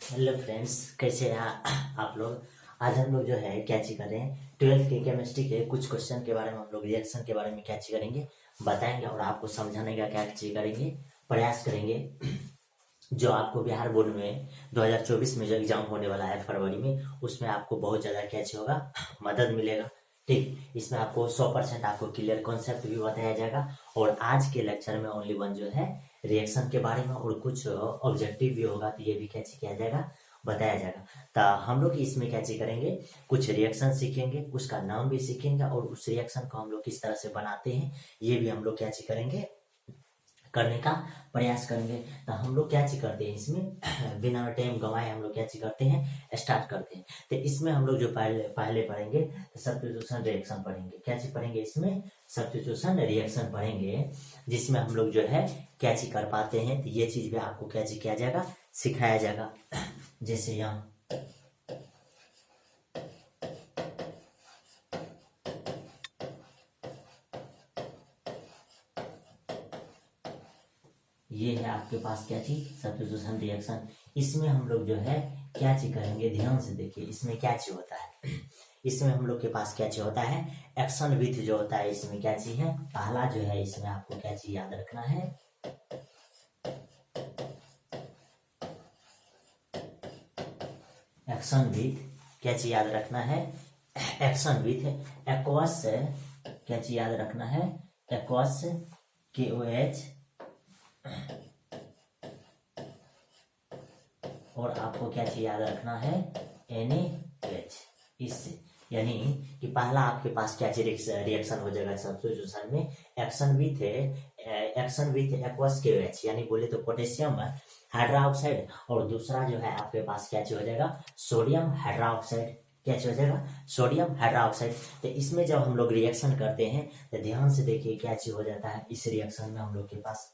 Hello friends, कैसे हैं आप लोग। आज हम लोग जो है कैची कर रहे हैं 12th के केमिस्ट्री के कुछ क्वेश्चन के बारे में। हम लोग रिएक्शन के बारे में कैची करेंगे, बताएंगे और आपको समझाने का क्या चीज करेंगे, प्रयास करेंगे। जो आपको बिहार बोर्ड में 2024 में जो एग्जाम होने वाला है फरवरी में, उसमें आपको बहुत ज़्यादा कैच होगा, मदद मिलेगा। ठीक, इसमें आपको 100% आपको क्लियर कॉन्सेप्ट भी बताया जाएगा। और आज के लेक्चर में ओनली वन जो है रिएक्शन के बारे में और कुछ ऑब्जेक्टिव भी होगा, तो ये भी कैच किया जाएगा, बताया जाएगा। तो हम लोग इसमें कैसे करेंगे, कुछ रिएक्शन सीखेंगे, उसका नाम भी सीखेंगे और उस रिएक्शन को हम लोग किस तरह से बनाते हैं ये भी हम लोग कैसे करेंगे, करने का प्रयास करेंगे। तो हम लोग क्या चीज करते हैं इसमें बिना टाइम गंवाए हम लोग क्या चीज करते हैं, स्टार्ट करते हैं। तो इसमें हम लोग जो पहले पहले पढ़ेंगे तो सब्स्टिट्यूशन रिएक्शन पढ़ेंगे। क्या चीज पढ़ेंगे इसमें, सब्स्टिट्यूशन रिएक्शन पढ़ेंगे, जिसमें हम लोग जो है क्या चीज कर पाते हैं। तो ये चीज भी आपको क्या चीज किया जाएगा, सिखाया जाएगा। जैसे यहाँ ये है आपके पास क्या चीज, सब्स्टिट्यूशन रिएक्शन। इसमें हम लोग जो है क्या चीज करेंगे, ध्यान से देखिए इसमें क्या चीज होता है। इसमें हम लोग के पास क्या चीज होता है, एक्शन विथ जो होता है इसमें क्या चीज है, पहला जो है इसमें आपको क्या चीज याद रखना है, एक्शन विथ क्या चीज याद रखना है, एक्शन विथ एक्वस क्या चीज याद रखना है, एक्वस KOH। और आपको क्या चीज याद रखना है, NaOH। इससे यानी कि पहला आपके पास क्या चीज रिएक्शन हो जाएगा सब्स्टिट्यूशन में, एक्शन विथ एक्वस KOH, यानी बोले तो पोटेशियम हाइड्रोक्साइड। और दूसरा जो है आपके पास क्या चीज हो जाएगा, सोडियम हाइड्रोक्साइड। क्या चीज हो जाएगा, सोडियम हाइड्रोक्साइड। तो इसमें जब हम लोग रिएक्शन करते हैं तो ध्यान से देखिए क्या चीज हो जाता है। इस रिएक्शन में हम लोग के पास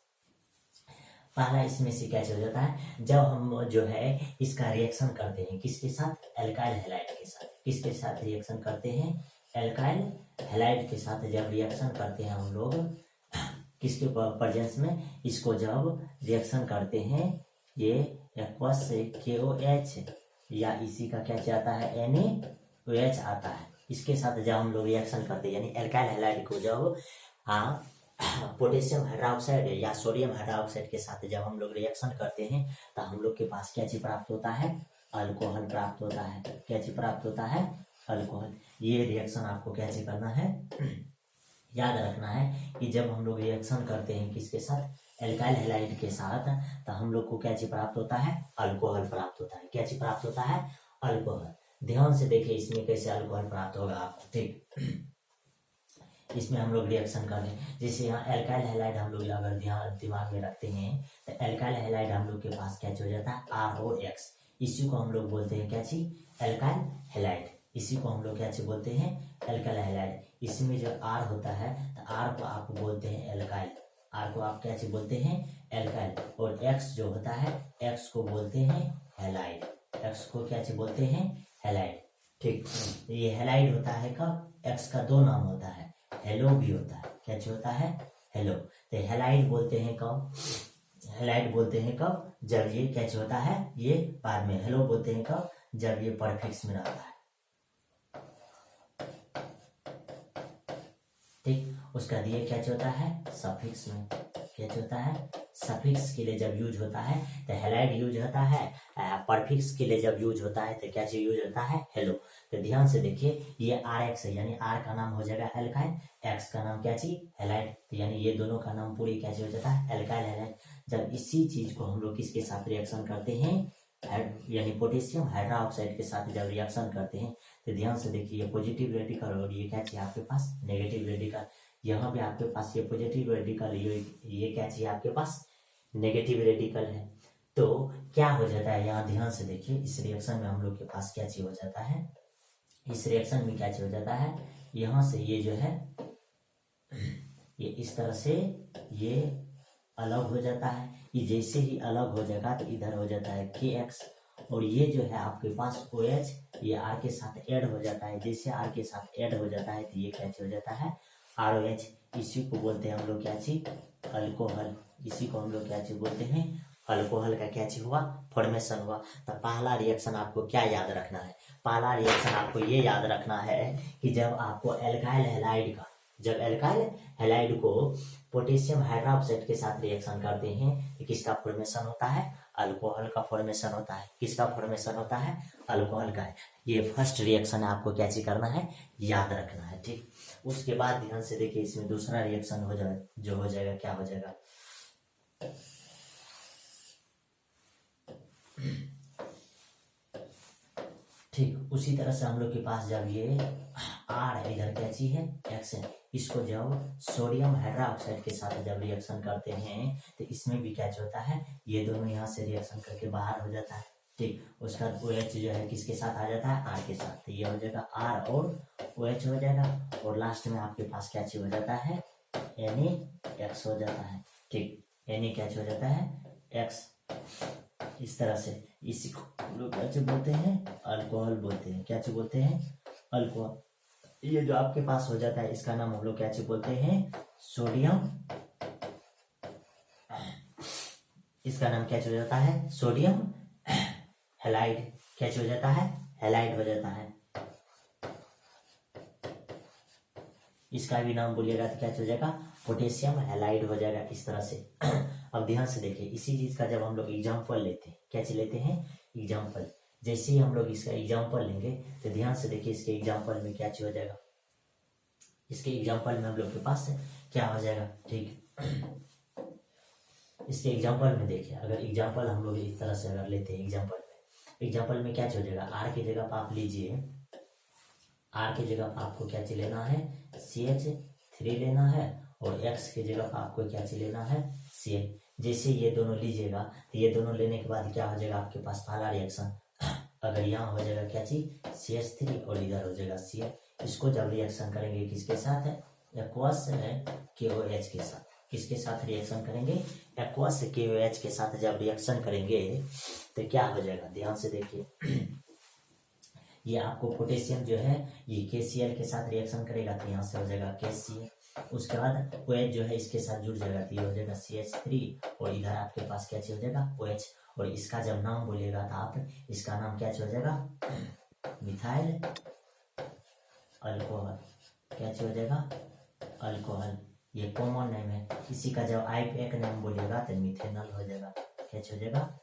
पहला इसमें से क्या चल जाता है, जब हम जो है इसका रिएक्शन करते हैं किसके साथ, एल्काइल हैलाइड के साथ। किसके साथ रिएक्शन करते हैं, एल्काइल हैलाइड के साथ जब रिएक्शन करते हैं हम लोग, किसके प्रेजेंस में, इसको जब रिएक्शन करते हैं ये एक्वस से KOH या इसी का क्या चाहता है, NaOH आता है। इसके साथ जब हम लोग रिएक्शन करते हैं यानी एल्काइल हैलाइड को जब पोटेशियम हाइड्रोक्साइड या सोडियम हाइड्रोक्साइड के साथ जब हम लोग रिएक्शन करते हैं तो हम लोग के पास क्या चीज प्राप्त होता है, अल्कोहल प्राप्त होता है। क्या चीज प्राप्त होता है, अल्कोहल। ये रिएक्शन आपको क्या चीज करना है, याद रखना है कि जब हम लोग रिएक्शन करते हैं किसके साथ, एल्काइल हैलाइड के साथ, तो हम लोग को क्या चीज प्राप्त होता है, अल्कोहल प्राप्त होता है। क्या चीज प्राप्त होता है, अल्कोहल। ध्यान से देखिए इसमें कैसे अल्कोहल प्राप्त होगा आपको। ठीक, इसमें हम लोग रिएक्शन कर रहे हैं। जैसे यहाँ एल्काइल हैलाइड हम लोग अगर दिमाग में रखते हैं तो एल्काइल हैलाइड हम लोग के पास क्या हो जाता है, ROX। इसी को हम लोग बोलते हैं क्या चीज, एल्काइल हैलाइड। इसी को हम लोग क्या चीज बोलते हैं, एल्काइल हैलाइड। इसमें जो R होता है तो R को आप बोलते हैं एल्काइल, R को आप क्या चीज बोलते हैं, एल्काइल। और X जो होता है, X को बोलते हैं हैलाइड। X को क्या चीज बोलते हैं, हैलाइड। ठीक, ये हैलाइड होता है कब, X का दो नाम होता है, हेलो भी होता है। क्या होता है, हेलो। तो हैलाइड बोलते हैं कब, हैलाइड बोलते हैं कब, जब ये क्या होता है, ये बाद में। हेलो बोलते हैं कब, जब ये परफिक्स में रहता है। ठीक, उसका दिए क्या होता है, सफिक्स में। क्या होता है, सफिक्स के लिए जब यूज होता है तो हैलाइड यूज होता है, परफिक्स के लिए जब यूज होता है तो क्या चीज यूज होता है, हेलो। तो ध्यान से देखिए ये RX है, यानी R का नाम हो जाएगा एल्काइल, X का नाम क्या चीज, हैलाइड। तो यानी ये दोनों का नाम पूरी क्या चीज हो जाता है, एल्काइल हैलाइड। जब इसी चीज को हम लोग किसके साथ रिएक्शन करते हैं, यानी पोटेशियम हाइड्रोक्साइड के साथ जब रिएक्शन करते हैं तो ध्यान से देखिए पॉजिटिव रेडिकल और ये क्या चाहिए आपके पास, नेगेटिव रेडिकल। यहाँ पे आपके पास ये पॉजिटिव रेडिकल, ये क्या चाहिए आपके पास, नेगेटिव रेडिकल है। तो क्या हो जाता है, यहाँ ध्यान से देखिए इस रिएक्शन में हम लोग के पास क्या चीज हो जाता है, इस रिएक्शन में क्या चीज हो जाता है, यहाँ से ये जो है ये इस तरह से ये अलग हो जाता है। ये जैसे ही अलग हो जाएगा तो इधर हो जाता है KX, और ये जो है आपके पास OH, ये R के साथ ऐड हो जाता है। जैसे R के साथ ऐड हो जाता है तो ये क्या हो जाता है, ROH। इसी को बोलते हैं हम लोग क्या चीज, अल्कोहल। इसी को हम लोग क्या चीज बोलते हैं, अल्कोहल का क्या चीज हुआ, फॉर्मेशन हुआ। तो पहला रिएक्शन आपको क्या याद रखना है, पहला रिएक्शन आपको ये याद रखना है कि जब आपको एल्काइल हैलाइड का, जब एल्काइल हैलाइड को पोटेशियम हाइड्रोक्साइड के साथ रिएक्शन करते हैं तो किसका फॉर्मेशन होता है, अल्कोहल का फॉर्मेशन होता है। किसका फॉर्मेशन होता है, अल्कोहल का है। ये फर्स्ट रिएक्शन आपको क्या चीज करना है, याद रखना है। ठीक, उसके बाद ध्यान से देखिए इसमें दूसरा रिएक्शन हो जाए, जो हो जाएगा क्या हो जाएगा, ठीक उसी तरह से हम लोग के पास जब ये आर है, इधर क्या चीज है, एक्स है, इसको जब सोडियम हाइड्रोक्साइड के साथ जब रिएक्शन करते हैं तो इसमें भी क्या होता है, ये दोनों यहाँ से रिएक्शन करके बाहर हो जाता है। ठीक, उसका OH जो है किसके साथ आ जाता है, आर के साथ। तो ये हो जाएगा आर और OH हो जाएगा, और लास्ट में आपके पास क्या चीज हो जाता है, NaX हो जाता है। ठीक, Na क्या हो जाता है, एक्स। इस तरह से इसी को हम लोग क्या बोलते हैं, अल्कोहल बोलते हैं। क्या बोलते हैं, अल्कोहल। ये जो आपके पास हो जाता है इसका नाम हम लोग क्या बोलते हैं, सोडियम, इसका नाम क्या हो जाता है, सोडियम हैलाइड। क्या हो जाता है, हैलाइड हो जाता है। इसका भी नाम बोलिएगा तो क्या हो जाएगा, पोटेशियम हैलाइड हो जाएगा। इस तरह से अब ध्यान से देखिए, इसी चीज का जब हम लोग एग्जाम्पल लेते हैं, क्या चीज लेते हैं, एग्जाम्पल। जैसे ही हम लोग इसका एग्जाम्पल लेंगे तो ध्यान से देखिए इसके एग्जाम्पल में क्या चीज हो जाएगा, इसके एग्जाम्पल में हम लोग के पास क्या हो जाएगा। ठीक, इसके एग्जाम्पल में देखिए, अगर एग्जाम्पल हम लोग इस तरह से अगर लेते हैं, एग्जाम्पल में क्या हो जाएगा, आर की जगह पर आप लीजिए, आर की जगह पर आपको क्या चीज लेना है, CH3 लेना है, और X की जगह पर आपको क्या चीज लेना है, Cl। जैसे ये दोनों लीजिएगा तो ये दोनों लेने के बाद क्या हो जाएगा आपके पास पहला रिएक्शन, अगर यहाँ हो जाएगा क्या चीज, CH3 और इधर हो जाएगा Cl। इसको जब रिएक्शन करेंगे किसके साथ है, एक्वस KOH के साथ। किसके साथ रिएक्शन करेंगे, एक्वस KOH के साथ जब रिएक्शन करेंगे तो क्या हो जाएगा, ध्यान से देखिए। ये आपको पोटेशियम जो है ये KCl के साथ रिएक्शन करेगा तो यहाँ से हो जाएगा KCl। उसके बाद OH जो है इसके साथ जुड़ जाएगा तो ये हो जाएगा CH3, और इधर आपके पास क्या चीज हो जाएगा, OH। और इसका जब नाम बोलिएगा तो आप इसका नाम क्या हो जाएगा, मिथाइल अल्कोहल। क्या चीज हो जाएगा, अल्कोहल। ये कॉमन नेम है। इसी का जब एक नाम बोलिएगा तो मिथेनॉल हो जाएगा। क्या हो जाएगा,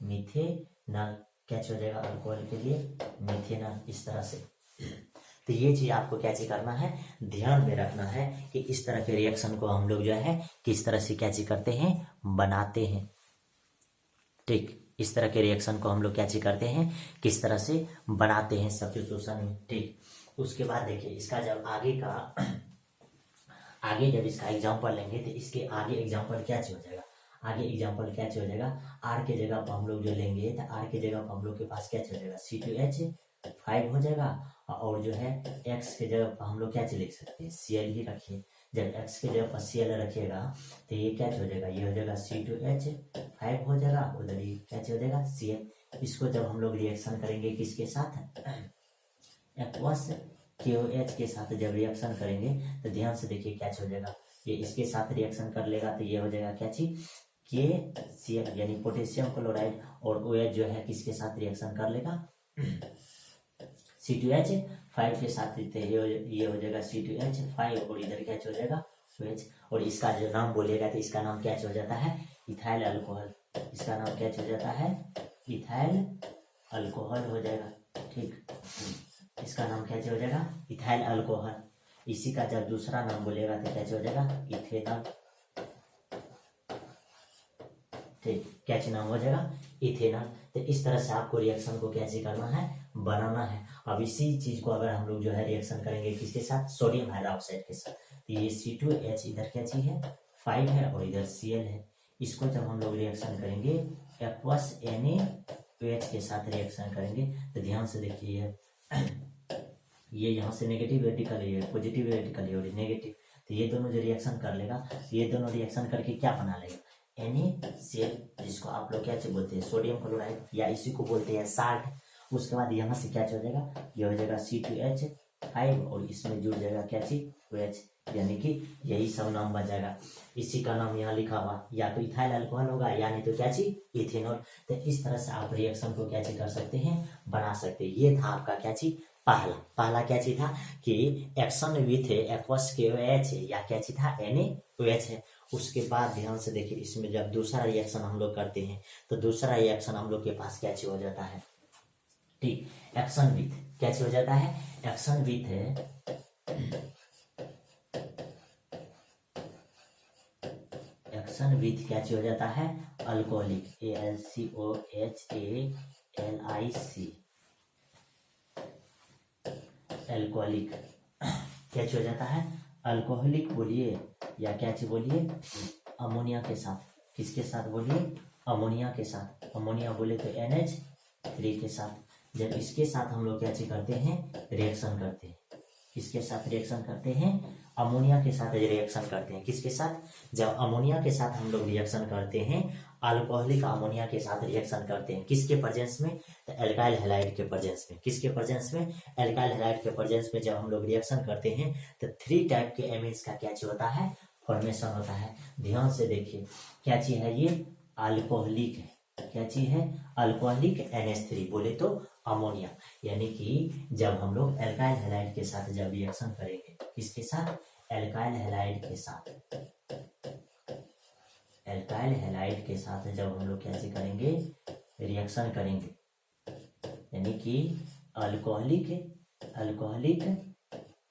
मिथेनॉल। क्या हो जाएगा, अल्कोहल के लिए मिथेनॉल। इस तरह से तो ये चीज आपको क्या चीज करना है, ध्यान में रखना है कि इस तरह के रिएक्शन को हम लोग जो है किस तरह से क्या चीज करते हैं, बनाते हैं। ठीक, इस तरह के रिएक्शन को हम लोग क्या चीज करते हैं, किस तरह से बनाते हैं सब्स्टिट्यूशन में। ठीक, उसके बाद देखिए इसका जब आगे जब इसका एग्जाम्पल लेंगे तो इसके आगे एग्जाम्पल क्या चीज हो जाएगा, आगे एग्जाम्पल क्या चीज हो जाएगा, आर के जगह पर हम लोग जो लेंगे तो आर के जगह पर हम लोग के पास क्या चीज हो जाएगा, C2H5 हो जाएगा। और जो है X के जगह पर हम लोग क्या चीज लिख सकते हैं, Cl ही रखिए। जब X के जगह पर Cl रखिएगा तो ये क्या हो जाएगा, ये हो जाएगा C2H5 हो जाएगा, उधर ये क्या हो जाएगा, Cl। इसको जब हम लोग रिएक्शन करेंगे किसके साथ, एक्वस KOH के साथ जब रिएक्शन करेंगे तो ध्यान से देखिए क्या हो जाएगा, ये इसके साथ रिएक्शन कर लेगा तो ये हो जाएगा क्या चीज, KCl यानी पोटेशियम क्लोराइड। और OH जो है किसके साथ रिएक्शन कर लेगा, C2H5 के साथ। ये हो जाएगा C2H5 और इधर क्या हो जाएगा, OH। और इसका जो नाम बोलिएगा तो इसका नाम क्या हो जाता है, इथाइल अल्कोहल। इसका नाम क्या हो जाता है, इथाइल अल्कोहल हो जाएगा। ठीक, इसका नाम क्या हो जाएगा, इथाइल अल्कोहल। इसी का जब दूसरा नाम बोलेगा तो क्या हो जाएगा, इथेनॉल। ठीक, क्या नाम हो जाएगा, इथेनॉल। तो इस तरह से आपको रिएक्शन को कैसे करना है, बनाना है। अब इसी चीज को अगर हम लोग जो है रिएक्शन करेंगे किसके साथ, सोडियम हाइड्रोक्साइड के साथ, तो ये C2H इधर क्या चीज है, 5 है, और इधर Cl है। इसको जब हम लोग रिएक्शन करेंगे एक्वस NaOH के साथ रिएक्शन करेंगे तो ध्यान से देखिए ये यहाँ से नेगेटिव रेडिकल है, पॉजिटिव रेडिकल है और नेगेटिव। तो ये दोनों जो रिएक्शन कर लेगा, ये दोनों रिएक्शन करके क्या बना लेगा, NaCl, जिसको आप लोग क्या बोलते हैं, सोडियम क्लोराइड, या इसी को बोलते हैं साल्ट। उसके बाद यहाँ से क्या हो जाएगा, ये हो जाएगा C2H5 और इसमें जुड़ जाएगा क्या चीज, OH। यानी कि यही सब नाम बन जाएगा। इसी का नाम यहाँ लिखा हुआ, या तो इथाइल अल्कोहल होगा या नहीं तो क्या चीज इथेनॉल। तो इस तरह से आप रिएक्शन को क्या चीज कर सकते हैं, बना सकते हैं। ये था आपका क्या चीज पहला क्या चीज था कि एक्शन विथ एक्वस KOH या क्या चीज था NaOH है। उसके बाद ध्यान से देखिए, इसमें जब दूसरा रिएक्शन हम लोग करते हैं तो दूसरा रिएक्शन हम लोग के पास क्या चीज हो जाता है, ठीक, एक्शन विथ क्या चीज हो जाता है, एक्शन विथ क्या चीज हो जाता है, अल्कोहलिक ALCOHALIC अल्कोहलिक क्या चीज हो जाता है, अल्कोहलिक बोलिए या क्या चीज बोलिए, अमोनिया के साथ। किसके साथ बोलिए, अमोनिया के साथ। अमोनिया बोले तो NH3 के साथ। जब इसके साथ हम लोग क्या चीज करते हैं, रिएक्शन करते हैं। किसके साथ रिएक्शन करते हैं, अमोनिया के साथ रिएक्शन करते हैं। किसके साथ, जब अमोनिया के साथ हम लोग रिएक्शन करते हैं, अल्कोहलिक अमोनिया के साथ रिएक्शन करते हैं। किसके प्रेजेंस में, तो एल्काइल हैलाइड के प्रेजेंस में। किसके प्रेजेंस में, एल्काइल हैलाइड के प्रेजेंस में जब हम लोग रिएक्शन करते हैं तो 3 टाइप के एमिन्स का क्या चीज होता है, फॉर्मेशन होता है। ध्यान से देखिए क्या चीज है, ये अल्कोहलिक है। क्या चीज है, अल्कोहलिक NH3 बोले तो अमोनिया। यानी कि जब हम लोग एल्काइल हैलाइड के साथ जब रिएक्शन करेंगे, किसके साथ, एल्काइल हैलाइड के साथ, एल्काइल हैलाइड के साथ जब हम लोग क्या चीज करेंगे, रिएक्शन करेंगे, यानी कि अल्कोहलिक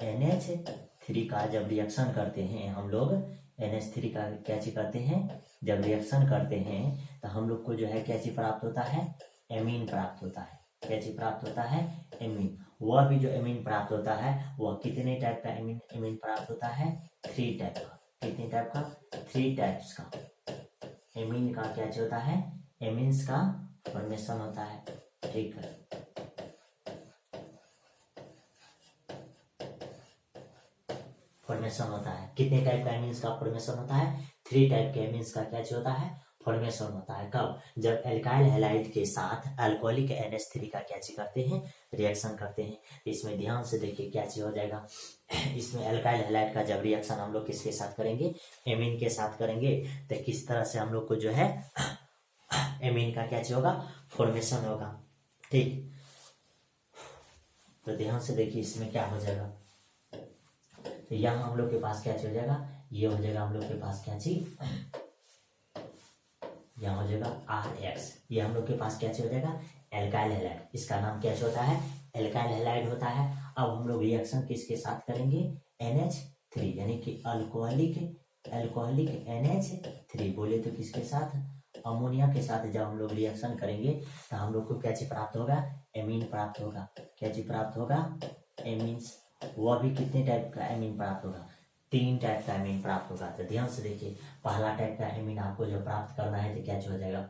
NH3 का जब रिएक्शन करते हैं हम लोग, NH3 का क्या चीज करते हैं, जब रिएक्शन करते हैं तो हम लोग को जो है क्या चीज प्राप्त होता है, एमीन प्राप्त होता है। क्या चीज प्राप्त होता है, एमीन। वह भी जो एमीन प्राप्त होता है वह कितने टाइप का एमीन प्राप्त होता है, 3 टाइप का। कितने टाइप का, 3 टाइप्स का एमीन का क्या चीज होता है, एमीन्स का फॉर्मेशन होता है, ठीक है। फॉर्मेशन होता है, कितने टाइप का एमीन्स का फॉर्मेशन होता है, 3 टाइप के एमीन्स का क्या चीज होता है, फॉर्मेशन होता है। कब, जब एल्काइल हैलाइड के साथ अल्कोहलिक NH3 का क्या चीज करते हैं, रिएक्शन करते हैं। इसमें ध्यान से देखिए क्या चीज हो जाएगा, इसमें एल्काइल हैलाइड का जब रिएक्शन हम लोग किसके साथ करेंगे, एमीन के साथ करेंगे, तो किस तरह से हम लोग को जो है एमीन का क्या चीज होगा, फॉर्मेशन होगा, ठीक। तो ध्यान से देखिए इसमें क्या हो जाएगा, तो यहाँ हम लोग के पास क्या चीज हो जाएगा, ये हो जाएगा हम लोग के पास क्या चीज, यहाँ हो जाएगा RH। ये हम लोग के पास क्या चीज हो जाएगा, एल्काइल हैलाइड। इसका नाम क्या होता है, एल्काइल हैलाइड होता है। अब हम लोग रिएक्शन किसके साथ करेंगे, NH3, यानी कि अल्कोहलिक NH3 बोले तो किसके साथ, अमोनिया के साथ जब हम लोग रिएक्शन करेंगे तो हम लोग को क्या चीज प्राप्त होगा, एमीन प्राप्त होगा। क्या चीज प्राप्त होगा, एमीन्स। वह भी कितने टाइप का एमीन प्राप्त होगा, 3 टाइप का एमीन प्राप्त होगा। तो ध्यान से देखिए, पहला टाइप का एमीन आपको जो प्राप्त करना है तो क्या हो जाएगा,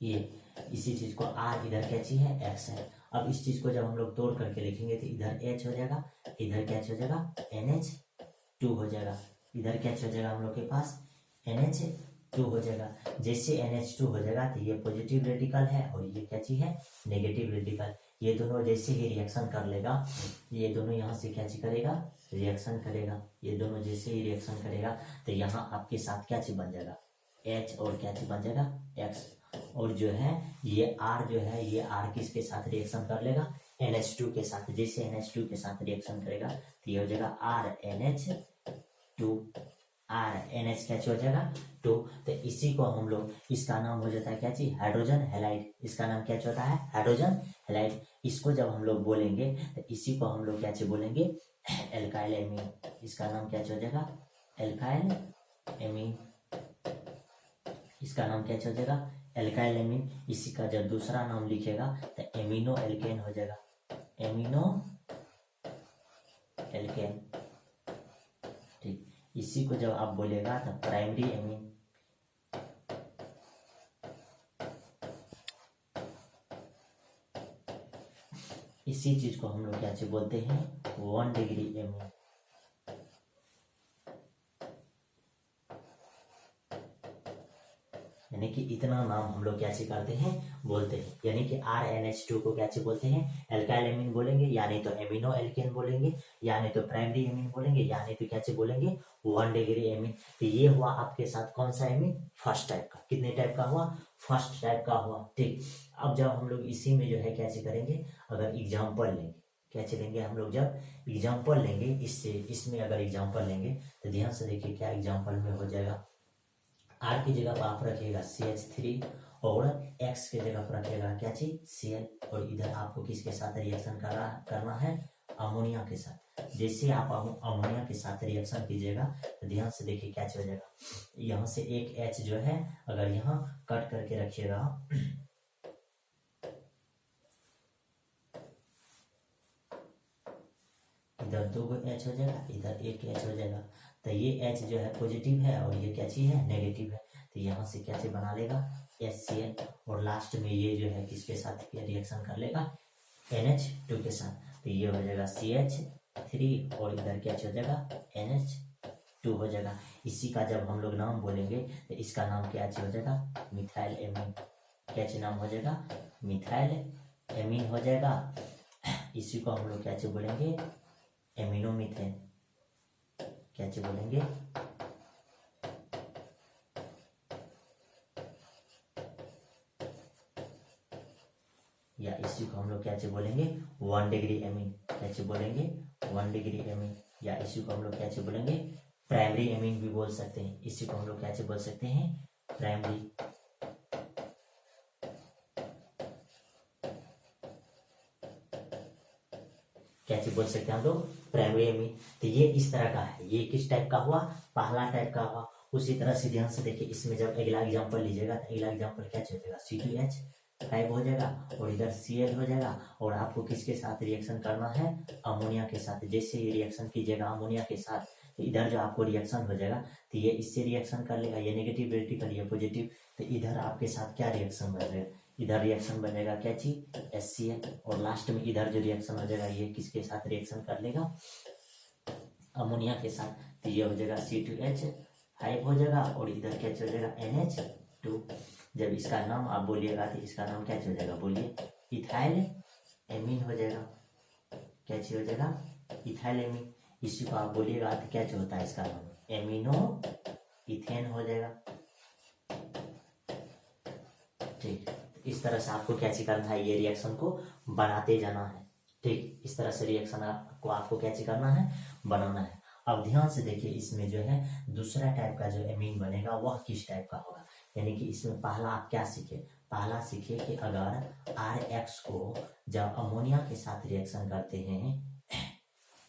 ये इसी चीज को R इधर क्या चीज है, X है। अब इस चीज को जब हम लोग तोड़ करके लिखेंगे तो इधर H हो जाएगा, इधर क्या हो जाएगा, NH2 हो जाएगा। इधर क्या हो जाएगा हम लोग के पास, NH2 हो जाएगा। जैसे NH2 हो जाएगा तो ये पॉजिटिव रेडिकल है और ये क्या चीज है, नेगेटिव रेडिकल। ये दोनों जैसे ही रिएक्शन कर लेगा, ये दोनों यहाँ से क्या चीज करेगा, रिएक्शन करेगा। ये दोनों जैसे ही रिएक्शन करेगा तो यहाँ आपके साथ क्या चीज बन जाएगा, H और क्या चीज बन जाएगा, X। और जो है ये R जो है, ये R किसके साथ रिएक्शन कर लेगा, NH2 के साथ। जैसे NH2 के साथ रिएक्शन करेगा तो ये हो जाएगा RNH2, RNH क्या हो जाएगा 2। तो इसी को हम लोग, इसका नाम हो जाता है क्या चीज, हाइड्रोजन हैलाइड। इसका नाम क्या होता है, हाइड्रोजन हैलाइड। इसको जब हम लोग बोलेंगे तो इसी को हम लोग क्या चीज बोलेंगे, एल्काइल एमीन। इसका नाम क्या हो जाएगा, एल्काइल एमीन। इसका नाम क्या हो जाएगा, एल्काइल एमीन। इसी का जब दूसरा नाम लिखेगा तो एमिनो एल्केन हो जाएगा, एमिनो एल्केन, ठीक। इसी को जब आप बोलेगा तो प्राइमरी एमीन। इसी चीज को हम लोग क्या चीज बोलते हैं, 1 डिग्री एमीन। यानी कि इतना नाम हम लोग क्या करते हैं, बोलते हैं। यानी कि RNH2 को क्या बोलते हैं, एल्काइल एमीन बोलेंगे, यानी तो एमिनो एल्केन बोलेंगे, यानी तो प्राइमरी एमीन बोलेंगे, यानी तो क्या बोलेंगे 1 डिग्री एमीन। तो ये हुआ आपके साथ कौन सा एमीन, फर्स्ट टाइप का। कितने टाइप का हुआ, फर्स्ट टाइप का हुआ। ठीक, अब जब हम लोग इसी में जो है क्या करेंगे, अगर एग्जाम्पल लेंगे, क्या लेंगे हम लोग, जब एग्जाम्पल लेंगे इससे, इसमें अगर एग्जाम्पल लेंगे तो ध्यान से देखिए क्या एग्जाम्पल में हो जाएगा। R की जगह पर आप रखिएगा CH3 और X के जगह पर रखिएगा क्या चीज, Cl, और इधर आपको किसके साथ रिएक्शन करना है, अमोनिया के साथ। जैसे आप अमोनिया के साथ रिएक्शन कीजिएगा तो ध्यान से देखिए क्या हो जाएगा, यहाँ से एक H जो है अगर यहाँ कट करके रखिएगा, इधर 2 H हो जाएगा, इधर 1 H हो जाएगा। तो ये H जो है पॉजिटिव है और ये क्या चीज है, नेगेटिव है। तो यहाँ से क्या चीज बना लेगा, HCl, और लास्ट में ये जो है किसके साथ रिएक्शन कर लेगा, NH2 के साथ। तो ये हो जाएगा CH3 और इधर क्या हो जाएगा, NH2 हो जाएगा। इसी का जब हम लोग नाम बोलेंगे तो इसका नाम क्या हो जाएगा, मिथाइल एमीन। क्या नाम हो जाएगा, मिथाइल एमीन हो जाएगा। इसी को हम लोग क्या बोलेंगे, एमिनोमीथेन। क्या बोलेंगे, या इसी को हम लोग क्या बोलेंगे 1 डिग्री एमीन। क्या बोलेंगे 1 डिग्री एमीन, या इसी को हम लोग क्या बोलेंगे प्राइमरी एमीन भी बोल सकते हैं। इसी को हम लोग क्या बोल सकते हैं, प्राइमरी। क्या बोल सकते हैं हम लोग, प्राइमरी एमीन। तो ये इस तरह का है, ये किस टाइप का हुआ, पहला टाइप का हुआ। उसी तरह से ध्यान से देखिए, इसमें जब अगला एग्जांपल लीजिएगा तो अगला एग्जांपल क्या चलेगा, C2H5 हो जाएगा और इधर Cl हो जाएगा, और आपको किसके साथ रिएक्शन करना है, अमोनिया के साथ। जैसे ही रिएक्शन कीजिएगा अमोनिया के साथ तो इधर जो आपको रिएक्शन हो जाएगा, तो ये इससे रिएक्शन कर लेगा, ये नेगेटिव रेडिकल, ये पॉजिटिव। तो इधर आपके साथ क्या रिएक्शन बनेगा, इधर रिएक्शन बनेगा क्या चीज, HCl, और लास्ट में इधर जो रिएक्शन हो जाएगा ये किसके साथ रिएक्शन कर लेगा, अमोनिया के साथ। तो ये हो जाएगा C2H5 हो जाएगा, और इधर क्या हो जाएगा NH2। जब इसका नाम आप बोलिएगा तो इसका नाम क्या हो जाएगा, बोलिए इथाइल एमीन हो जाएगा। क्या हो जाएगा, इथाइल एमीन। इसी को आप बोलिएगा तो क्या होता है इसका नाम, एमिनो इथेन हो जाएगा। ठीक, इस तरह से आपको क्या करना है, ये रिएक्शन को बनाते जाना है। ठीक, इस तरह से रिएक्शन आपको क्या करना है, बनाना है। अब ध्यान से देखिए, इसमें जो है दूसरा टाइप का जो एमीन बनेगा वह किस टाइप का होगा। यानी कि इसमें पहला आप क्या सीखे, पहला सीखे कि अगर RX को जब अमोनिया के साथ रिएक्शन करते हैं,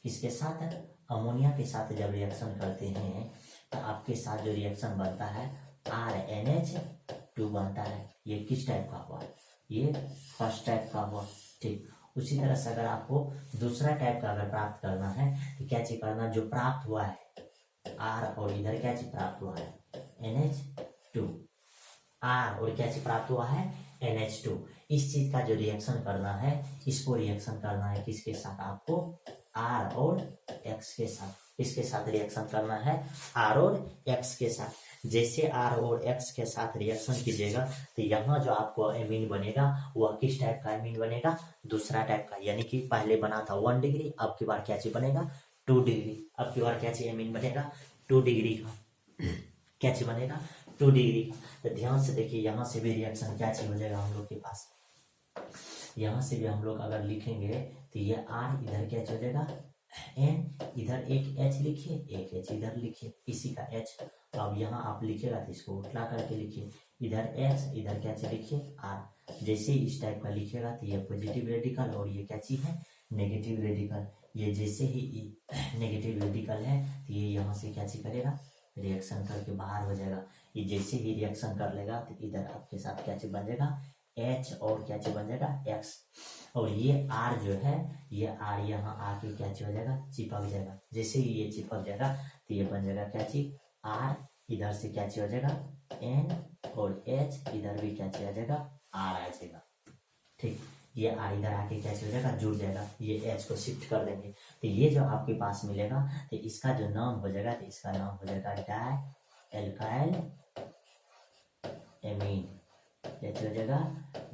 किसके साथ, अमोनिया के साथ जब रिएक्शन करते हैं तो आपके साथ जो रिएक्शन बनता है RNH2 बनता है। ये किस टाइप का हुआ, ये फर्स्ट टाइप का हुआ। ठीक, उसी तरह से अगर आपको दूसरा टाइप का अगर प्राप्त करना है तो क्या चीज करना, जो प्राप्त हुआ है R और इधर क्या चीज प्राप्त हुआ है NH2, R और क्या चीज प्राप्त हुआ है NH2। इस चीज का जो रिएक्शन करना है, इसको रिएक्शन करना है किसके साथ, आपको R और X के साथ। इसके साथ रिएक्शन करना है R और X के साथ। जैसे R और X के साथ रिएक्शन कीजिएगा तो यहाँ जो आपको एमीन बनेगा वह किस टाइप का एमीन बनेगा, दूसरा टाइप का। यानी कि पहले बना था 1 डिग्री, अब की बार क्या चीज बनेगा 2 डिग्री। अब की बार क्या चीज एमीन बनेगा 2 डिग्री का। क्या चीज बनेगा 2 डिग्री का। तो ध्यान से देखिए, यहाँ से भी रिएक्शन क्या चीज हो जाएगा हम लोग के पास, यहाँ से भी हम लोग अगर लिखेंगे तो ये R इधर क्या हो जाएगा N, इधर एक H लिखिए, एक H इधर लिखिए, इसी का H। अब यहाँ आप लिखेगा तो इसको उल्टा करके लिखिए, इधर X इधर क्या चीज लिखिए R। जैसे इस टाइप का लिखेगा तो ये पॉजिटिव रेडिकल और ये क्या चीज है नेगेटिव रेडिकल। ये जैसे ही नेगेटिव रेडिकल है तो ये यहाँ से क्या चीज करेगा, रिएक्शन करके बाहर हो जाएगा। ये जैसे ही रिएक्शन कर लेगा तो इधर आपके साथ क्या चीज बन जाएगा H, और क्या चीज बन जाएगा X। और ये R जो है, ये R यहाँ आके क्या चीज हो जाएगा, चिपक जाएगा। जैसे ही ये चिपक जाएगा तो ये बन जाएगा क्या चीज R, इधर से क्या चीज हो जाएगा N, और H इधर भी क्या चीज आ जाएगा R आ जाएगा। ठीक, ये R इधर आके क्या चीज हो जाएगा, जुड़ जाएगा। ये H को शिफ्ट कर देंगे तो ये जो आपके पास मिलेगा तो इसका जो नाम हो जाएगा, तो इसका नाम हो जाएगा डाई एल्काइल एमीन, क्या हो जाएगा,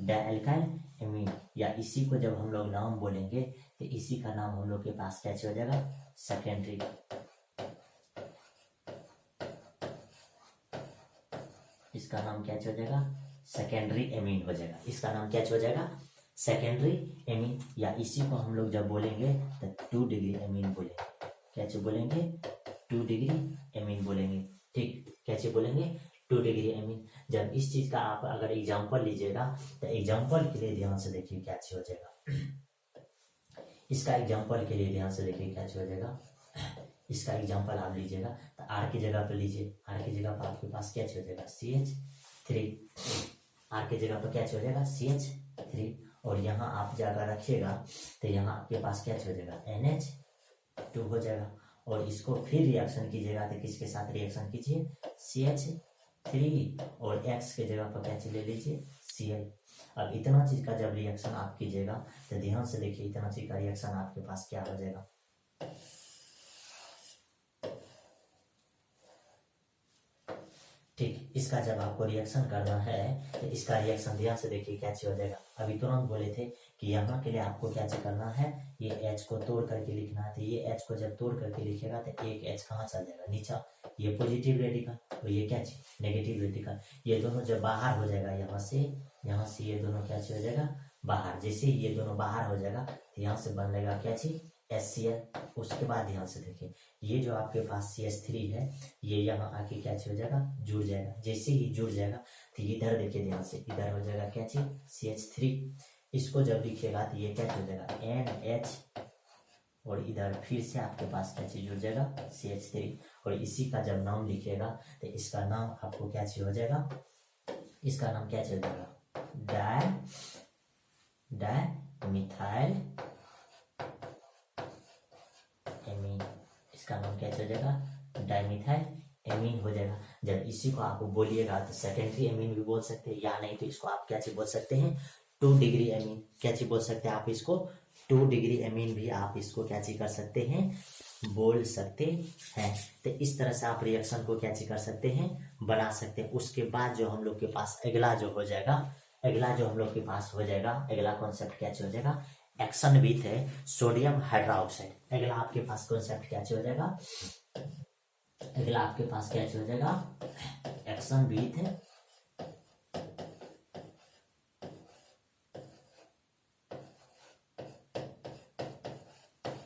डाइल्काइल एमीन। या इसी को जब हम लोग नाम बोलेंगे तो इसी का नाम हम लोग के पास क्या हो जाएगा, सेकेंडरी। इसका नाम क्या हो जाएगा, सेकेंडरी एमीन हो जाएगा। इसका नाम क्या हो जाएगा, सेकेंडरी एमीन। या इसी को हम लोग जब बोलेंगे तो 2 डिग्री एमीन बोलेंगे। क्या बोलेंगे, 2 डिग्री एमीन बोलेंगे। ठीक, कैसे बोलेंगे, 2 डिग्री एमीन। जब इस चीज का आप अगर एग्जांपल लीजिएगा तो एग्जांपल के लिए ध्यान से देखिए क्या हो जाएगा। इसका एग्जांपल के लिए ध्यान से देखिए क्या हो जाएगा। इसका एग्जांपल आप लीजिएगा तो आर की जगह पर लीजिए, आर की जगह पर आपके पास क्या हो जाएगा, CH3। आर की जगह पर क्या हो जाएगा, CH3। और यहाँ आप जाकर रखिएगा तो यहाँ आपके पास क्या हो जाएगा, NH2 हो जाएगा। और इसको फिर रिएक्शन कीजिएगा तो किसके साथ रिएक्शन कीजिए, CH3। और X के जगह पर क्या ले लीजिए, Cl। अब इतना चीज का जब रिएक्शन आप कीजिएगा तो ध्यान से देखिए, इतना चीज का रिएक्शन आपके पास क्या हो जाएगा। ठीक, इसका जब आपको रिएक्शन करना है तो इसका रिएक्शन ध्यान से देखिए क्या हो जाएगा। अभी तुरंत बोले थे कि यहाँ के लिए आपको क्या करना है, ये H को तोड़ करके लिखना है। तो ये H को जब तोड़ करके लिखेगा तो एक H कहाँ चल जाएगा, नीचा। ये पॉजिटिव रेडिकल और ये क्या चीज, नेगेटिव रेडिकल। ये दोनों जब बाहर हो जाएगा यहाँ से ये दोनों क्या हो जाएगा, बाहर। जैसे ये दोनों बाहर हो जाएगा तो यहाँ से बनेगा क्या चीज, HCl। उसके बाद ध्यान से देखिए, ये जो आपके पास CH3 है ये यहाँ आके क्या हो जाएगा, जुड़ जाएगा। जैसे ही जुड़ जाएगा तो इधर देखिए ध्यान से, इधर हो जाएगा क्या चीज, CH3। इसको जब लिखिएगा तो ये क्या हो जाएगा, NH। और इधर फिर से आपके पास क्या चीज जुड़ जाएगा, CH3। और इसी का जब नाम लिखिएगा तो इसका नाम आपको क्या चीज हो जाएगा, इसका नाम क्या चल जाएगा, डाइमिथाइल एमीन। इसका नाम क्या चल जाएगा, डाइमिथाइल एमीन हो जाएगा। जब इसी को आप बोलिएगा तो सेकेंडरी एमीन भी बोल सकते हैं, या नहीं तो इसको आप क्या चीज बोल सकते हैं, 2 डिग्री एमीन। क्या चीज बोल सकते हैं आप इसको, 2 डिग्री एमीन भी आप इसको क्या चीज कर सकते हैं, बोल सकते हैं। तो इस तरह से आप रिएक्शन को क्या चीज कर सकते हैं, बना सकते हैं। उसके बाद जो हम लोग के पास अगला जो हो जाएगा, अगला जो हम लोग के पास हो जाएगा, अगला कॉन्सेप्ट क्या हो जाएगा, एक्शन विथ है सोडियम हाइड्रोक्साइड। अगला आपके पास कॉन्सेप्ट क्या हो जाएगा, अगला आपके पास क्या हो जाएगा, एक्शन विथ है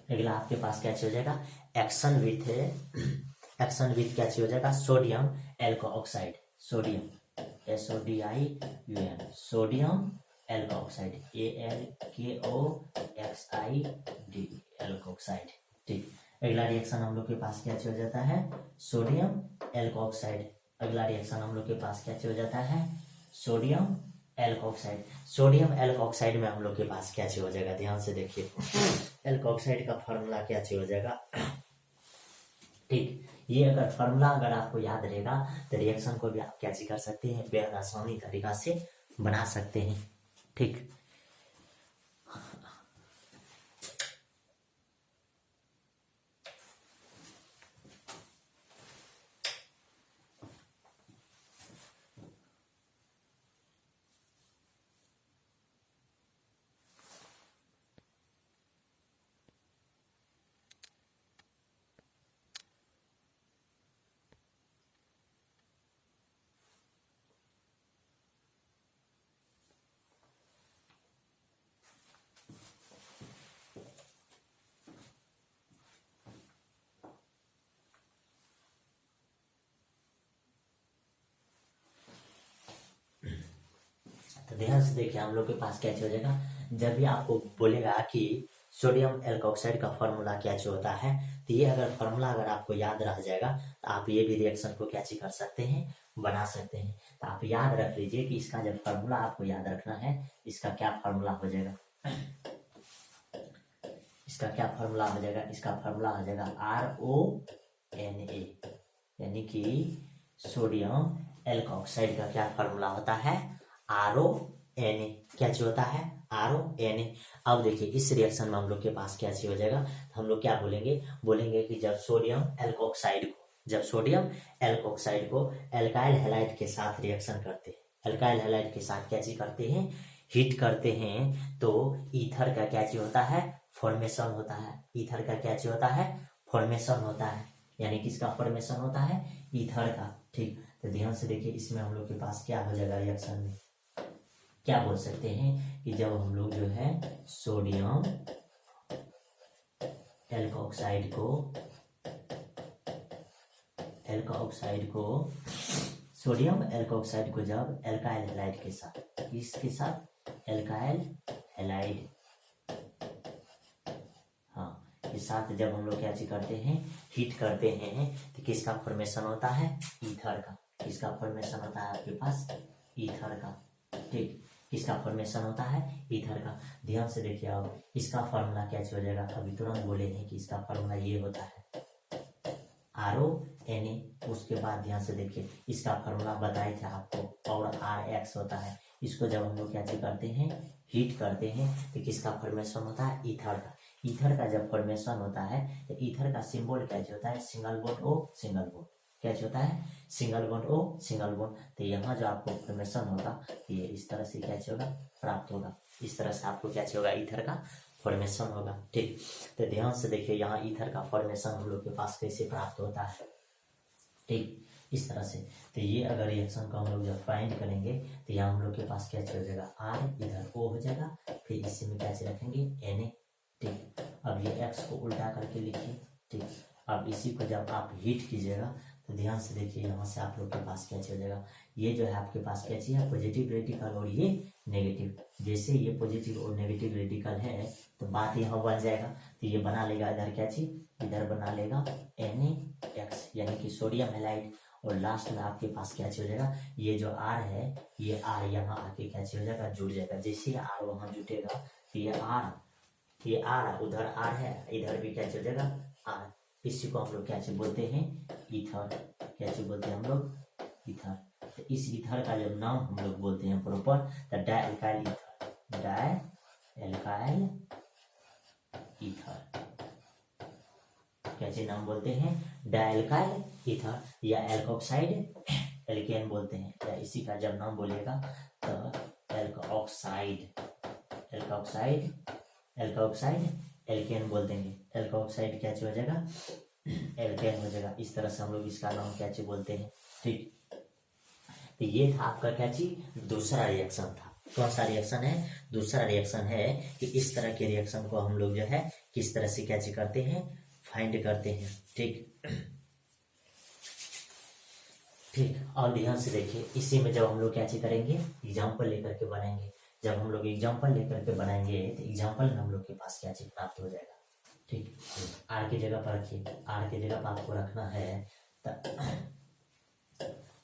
अगला आपके पास क्या हो जाएगा, एक्शन विथ है, एक्शन विथ क्या हो जाएगा, sodium alkoxide. Sodium SODIUM, sodium alkoxide, ALKOXID, alkoxide. ठीक, अगला रिएक्शन हम लोग के पास क्या हो जाता है, सोडियम एल्कोऑक्साइड। अगला रिएक्शन हम लोग के पास क्या हो जाता है, सोडियम एल्कोऑक्साइड। सोडियम एल्कोऑक्साइड में हम लोग के पास क्या हो जाएगा, ध्यान से देखिए, एल्कोऑक्साइड का फॉर्मूला क्या हो जाएगा। ठीक, ये अगर फॉर्मूला अगर आपको याद रहेगा तो रिएक्शन को भी आप क्या कर सकते हैं, बेहद आसानी तरीका से बना सकते हैं। ठीक, तो ध्यान से देखिए, हम लोग के पास क्या हो जाएगा, जब भी आपको बोलेगा कि सोडियम एल्कोऑक्साइड का फॉर्मूला क्या होता है, तो ये अगर फॉर्मूला अगर आपको याद रह जाएगा तो आप ये भी रिएक्शन को क्या कर सकते हैं, बना सकते हैं। तो आप याद रख लीजिए कि इसका जब फॉर्मूला आपको याद रखना है, इसका क्या फॉर्मूला हो जाएगा, इसका क्या फॉर्मूला हो जाएगा, इसका फॉर्मूला हो जाएगा RONA, यानी कि सोडियम एल्कोऑक्साइड का क्या फॉर्मूला होता है, RONA। क्या चीज होता है, RONA। अब देखिए इस रिएक्शन में हम लोग के पास क्या चीज हो जाएगा, हम लोग क्या बोलेंगे कि जब सोडियम एल्कोऑक्साइड को एल्काइल हैलाइड के साथ रिएक्शन करते हैं, अल्काइल हैलाइड के साथ क्या चीज करते हैं, हीट करते हैं, तो ईथर का क्या चीज होता है, फॉर्मेशन होता है। ईथर का क्या चीज होता है, फॉर्मेशन होता है, यानी किसका फॉर्मेशन होता है, ईथर का। ठीक, तो ध्यान से देखिए, इसमें हम लोग के पास क्या हो जाएगा रिएक्शन में, क्या बोल सकते हैं कि जब हम लोग जो है सोडियम एल्कोक्साइड को सोडियम एल्कोक्साइड को जब एल्काइल हैलाइड के साथ, किसके साथ, एल्काइल हैलाइड, हाँ, के साथ जब हम लोग क्या चीज करते हैं, हीट करते हैं, तो किसका फॉर्मेशन होता है, ईथर का। किसका फॉर्मेशन होता है आपके पास, ईथर का। ठीक, किसका फॉर्मेशन होता है, ईथर का। ध्यान से देखिए, अब इसका फॉर्मूला क्या हो जाएगा, अभी तुरंत बोले हैं कि इसका फॉर्मूला ये होता है RONA। उसके बाद ध्यान से देखिए, इसका फॉर्मूला बताए थे आपको, और RX होता है। इसको जब हम लोग क्या करते हैं, हीट करते हैं, तो किसका फॉर्मेशन होता है, ईथर का। ईथर का जब फॉर्मेशन होता है, तो ईथर का सिंबल क्या होता है, single bond O single bond, क्या होता है, single bond O single bond. तो यहाँ जो आपको फॉर्मेशन होगा, ये इस तरह से क्या होगा, प्राप्त होगा। इस तरह से आपको क्या होगा, ईथर का फॉर्मेशन होगा। ठीक, तो ध्यान से देखिए, यहाँ ईथर का फॉर्मेशन हम लोग के पास कैसे प्राप्त होता है। ठीक, इस तरह से। तो ये अगर रिएक्शन को हम लोग जब फाइंड करेंगे, तो यहाँ हम लोग के पास क्या हो जाएगा, R, इधर O हो जाएगा, फिर इसी में क्या रखेंगे, Na। ठीक, अब ये X को उल्टा करके लिखिए। ठीक, अब इसी को जब आप हीट कीजिएगा, तो ध्यान से देखिए, यहाँ से आप लोग के पास क्या हो जाएगा, ये जो है आपके पास क्या है, पॉजिटिव रेडिकल और ये नेगेटिव। जैसे ये पॉजिटिव और नेगेटिव रेडिकल है, तो बात यहाँ बन जाएगा, तो ये बना लेगा इधर क्या चीज, इधर बना लेगा NaX, यानी कि सोडियम हैलाइड। और लास्ट में आपके पास क्या हो जाएगा, ये जो R है, ये R यहाँ आके क्या हो जाएगा, जुड़ जाएगा। जैसे R वहां जुटेगा, तो ये R उधर R है, इधर भी क्या हो जाएगा, R। इसी को हम लोग क्या बोलते हैं, ईथर। क्या बोलते हैं हम लोग, ईथर। तो इस ईथर का जब नाम हम लोग बोलते हैं प्रॉपर, तो डाइएल्काइल ईथर, डाइएल्काइल ईथर। कैसे नाम बोलते हैं, डाइएल्काइल ईथर, या एल्कोक्साइड एल्केन बोलते हैं, या इसी का जब नाम बोलेगा तो एल्कोक्साइड एल्केन बोल देंगे। एल्कोक्साइड क्या हो जाएगा, एल्केन हो जाएगा। इस तरह से हम लोग इसका नाम क्या बोलते हैं। ठीक, तो ये था आपका क्या चीज, दूसरा रिएक्शन था। कौन सा रिएक्शन है, दूसरा रिएक्शन है कि इस तरह के रिएक्शन को हम लोग जो है किस तरह से क्या करते हैं, फाइंड करते हैं। ठीक, ठीक, और ध्यान से देखिए, इसी में जब हम लोग क्या करेंगे, एग्जाम्पल लेकर के बनाएंगे। जब हम लोग एग्जाम्पल लेकर के बनाएंगे, तो एग्जाम्पल में हम लोग के पास क्या प्राप्त हो जाएगा। ठीक, R की जगह पर रखिए, R की जगह पर आपको रखना है,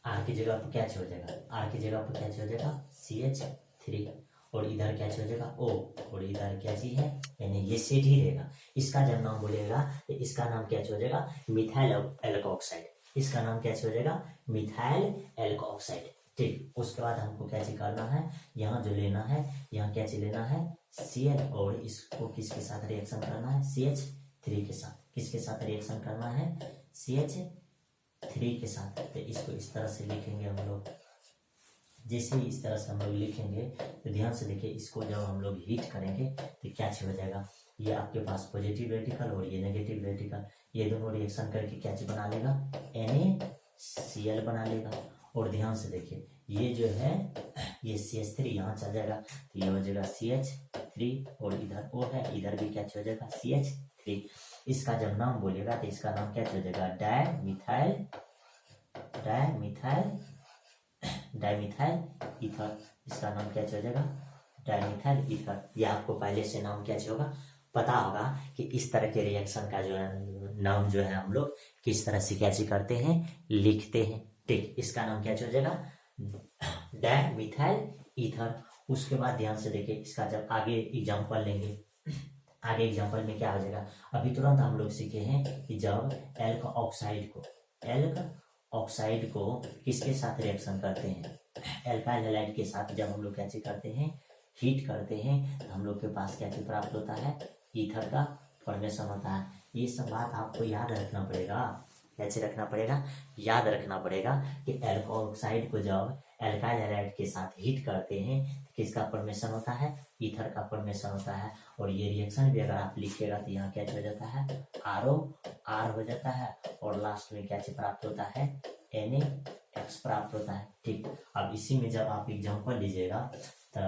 R की जगह पर क्या हो जाएगा, R की जगह पर क्या हो जाएगा, CH3, और इधर क्या हो जाएगा O, और इधर क्या चीज है, यानी ये सेट ही रहेगा। इसका जब नाम बोलेगा, तो इसका नाम क्या हो जाएगा, मिथाइल एल्कोक्साइड। इसका नाम क्या हो जाएगा, मिथाइल एल्कोक्साइड। ठीक, उसके बाद हमको क्या करना है, यहाँ जो लेना है, यहाँ क्या लेना है, Cl, और इसको किसके साथ रिएक्शन करना है, CH3 के साथ। किसके साथ रिएक्शन करना है, CH3 के साथ। तो इसको इस तरह से लिखेंगे हम लोग। जैसे ही इस तरह से हम लोग लिखेंगे, तो ध्यान से देखिए, इसको जब हम लोग हीट करेंगे, तो क्या हो जाएगा, ये आपके पास पॉजिटिव रेडिकल और ये नेगेटिव रेडिकल, ये दोनों रिएक्शन करके क्या बना लेगा, NaCl बना लेगा। और ध्यान से देखिए, ये जो है, ये CH3 यहाँ चल जाएगा, तो ये हो जाएगा CH3, और इधर O है, इधर भी क्या हो जाएगा, CH3। इसका जब नाम बोलेगा, तो इसका नाम क्या हो जाएगा, डाइमिथाइल ईथर। इसका नाम क्या हो जाएगा, डाइमिथाइल ईथर। यह आपको पहले से नाम क्या होगा, पता होगा कि इस तरह के रिएक्शन का जो है नाम जो है हम लोग किस तरह से क्या करते हैं, लिखते हैं। ठीक, इसका नाम क्या हो जाएगा, डाइमिथाइल ईथर। उसके बाद ध्यान से देखिए, इसका जब आगे एग्जांपल लेंगे, आगे एग्जांपल में क्या हो जाएगा, अभी तुरंत हम लोग सीखे हैं कि जब एल्क ऑक्साइड को किसके साथ रिएक्शन करते हैं, एल्काइल हैलाइड के साथ जब हम लोग क्या करते हैं, हीट करते हैं, तो हम लोग के पास क्या प्राप्त होता है, ईथर का फॉर्मेशन होता है। ये सब बात आपको याद रखना पड़ेगा। कैसे रखना पड़ेगा, याद रखना पड़ेगा कि एल्कोक्साइड को जब एल्काइल हैलाइड के साथ हीट करते हैं तो किसका फॉर्मेशन होता है, ईथर का फॉर्मेशन होता है। और ये रिएक्शन भी अगर आप लिखिएगा तो यहाँ क्या हो जाता है, RO हो जाता है और लास्ट में क्या चीज प्राप्त होता है, NaX प्राप्त होता है। ठीक, अब इसी में जब आप एग्जाम्पल लीजिएगा तो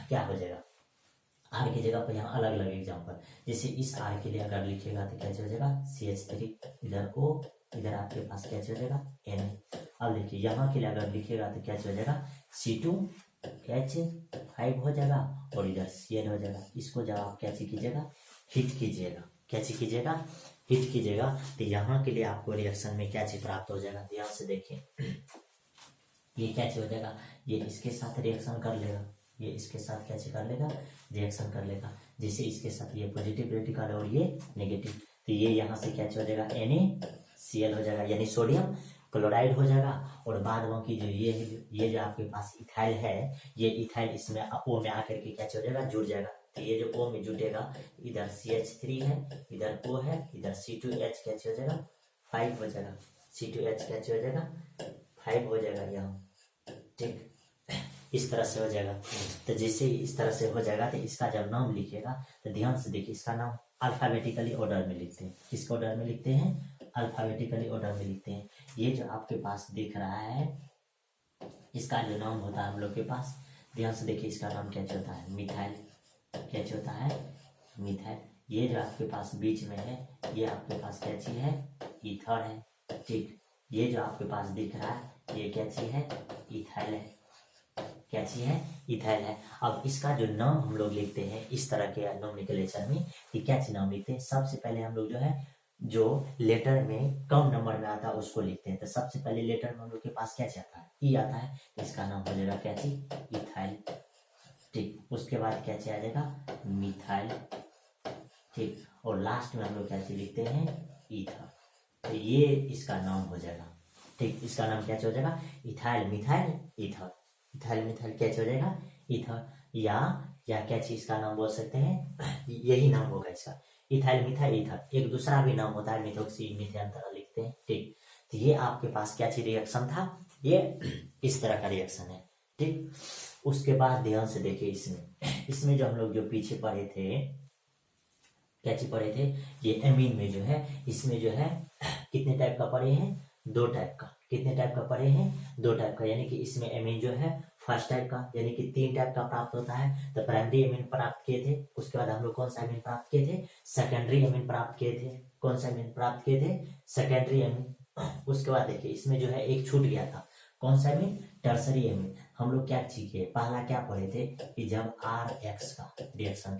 क्या हो जाएगा, R की जगह पर यहाँ अलग अलग एग्जाम्पल, जैसे इस R के लिए अगर लिखिएगा तो क्या हो जाएगा, CH3, इधर O, इधर आपके पास क्या हो जाएगा, Na। अब देखिए यहाँ के लिए अगर लिखिएगा तो क्या हो जाएगा, C2H5 हो जाएगा और इधर Cl हो जाएगा। इसको जब आप क्या कीजिएगा, हिट कीजिएगा, क्या कीजिएगा, हिट कीजिएगा तो यहाँ के लिए आपको रिएक्शन में क्या चीज प्राप्त हो जाएगा, ध्यान से देखिए। ये क्या चीज हो जाएगा, ये इसके साथ रिएक्शन कर लेगा, ये इसके साथ क्या कर लेगा, रिएक्शन कर लेगा। जैसे इसके साथ ये पॉजिटिव रेडिकल और ये नेगेटिव, तो ये यहाँ से क्या हो जाएगा, NaCl हो जाएगा, यानी सोडियम क्लोराइड हो जाएगा। और बाद में की जो ये जो आपके पास इथाइल है, ये इथाइल इसमें O में आकर के क्या हो जाएगा, जुड़ जाएगा। तो ये जो O में जुटेगा, इधर CH3 है, इधर O है, इधर C2H क्या हो जाएगा, 5 हो जाएगा, C2H क्या हो जाएगा, 5 हो जाएगा यहाँ। ठीक, इस तरह से हो जाएगा। तो जैसे इस तरह से हो जाएगा तो इसका जब नाम लिखिएगा तो ध्यान से देखिए, इसका नाम अल्फाबेटिकली ऑर्डर में लिखते हैं। किस ऑर्डर में लिखते हैं, अल्फाबेटिकली ऑर्डर में लिखते हैं। ये जो आपके पास दिख रहा है, इसका जो नाम होता है हम लोग के पास, ध्यान से देखिए, इसका नाम क्या होता है, मिथाइल। क्या होता है, मिथाइल। ये जो आपके पास बीच में है, ये आपके पास क्या चीज है, ईथर है। ठीक, ये जो आपके पास दिख रहा है, ये क्या चीज है, इथाइल है। क्या चीज है, इथाइल है। अब इसका जो नाम हम लोग लिखते हैं इस तरह के नोमेनक्लेचर में, कि क्या चीज नाम लिखते हैं, सबसे पहले हम लोग जो है, जो लेटर में कम नंबर में आता है उसको लिखते हैं। तो सबसे पहले लेटर में हम लोग के पास क्या आता है, ई आता है, इसका नाम हो जाएगा क्या चीज, इथाइल। ठीक, उसके बाद क्या चीज आ जाएगा, मिथाइल। ठीक, और लास्ट में हम लोग क्या चीज लिखते हैं, ईथर। तो ये इसका नाम हो जाएगा। ठीक, इसका नाम क्या हो जाएगा, ethyl methyl ether. Ethyl methyl क्या हो जाएगा, ईथर। या क्या चीज का नाम बोल सकते हैं, यही नाम होगा इसका, इथाइल मिथाइल ईथर। एक दूसरा भी नाम होता है, मिथोक्सी मीथेन तरह लिखते हैं। ठीक, तो ये आपके पास क्या चीज रिएक्शन था, ये इस तरह का रिएक्शन है। ठीक, उसके बाद ध्यान से देखिए, इसमें जो हम लोग जो पीछे पढ़े थे, क्या चीज पढ़े थे, ये एमीन में जो है, इसमें जो है कितने टाइप का पढ़े हैं, 2 टाइप का। कितने टाइप का पढ़े हैं, 2 टाइप का। यानी कि इसमें एमीन जो है फर्स्ट टाइप का, यानी कि 3 टाइप का प्राप्त होता है। तो प्राइमरी एमीन प्राप्त किए थे, उसके बाद हम लोग कौन सा एमीन प्राप्त किए थे, सेकेंडरी एमीन प्राप्त किए थे। कौन सा एमीन प्राप्त किए थे, सेकेंडरी एमीन। उसके बाद देखिए, इसमें जो है एक छूट गया था, कौन सा एमीन, टर्सरी एमीन। हम लोग क्या सीखे, पहला क्या पढ़े थे, कि जब RX का रिएक्शन